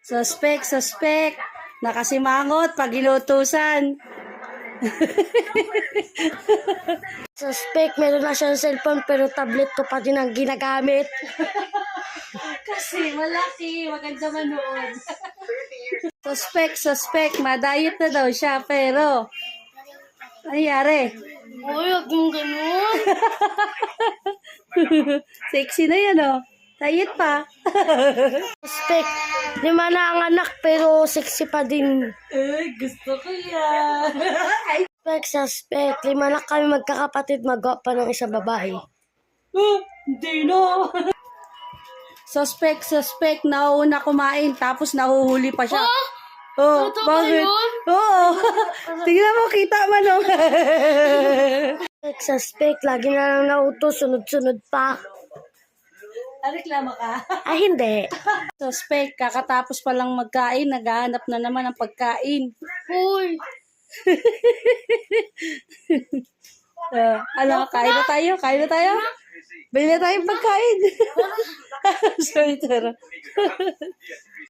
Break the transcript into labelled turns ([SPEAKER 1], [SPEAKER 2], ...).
[SPEAKER 1] Suspect. Nakasimangot pag inutusan.
[SPEAKER 2] Suspect, meron na siyang cellphone pero tablet ko pa din ang ginagamit.
[SPEAKER 1] Kasi malaki, maganda manood. Suspect, madayot na daw siya, pero nangyari.
[SPEAKER 2] Uy, huwag mong ganun.
[SPEAKER 1] Sexy na yan, oh. Dayot pa.
[SPEAKER 2] Suspect, 5 na ang anak pero sexy pa din.
[SPEAKER 1] Gusto ko yan.
[SPEAKER 2] Suspect, 5 na kami magkakapatid, magawa pa ng isa babae.
[SPEAKER 1] Hindi na. Suspect, nauna kumain, tapos nahuhuli pa siya. Oh,
[SPEAKER 2] Totoo ba
[SPEAKER 1] bakit?
[SPEAKER 2] yun?
[SPEAKER 1] Oo. Tingnan mo, kita man, oh.
[SPEAKER 2] Suspect, lagi na lang nautos, sunod-sunod pa.
[SPEAKER 1] Reklamo ka?
[SPEAKER 2] Ay, hindi.
[SPEAKER 1] Suspect, kakatapos pa lang magkain, naghahanap na naman ng pagkain.
[SPEAKER 2] Uy,
[SPEAKER 1] Ano, kain na tayo? Bili na tayong pagkain. Sorry, Tara.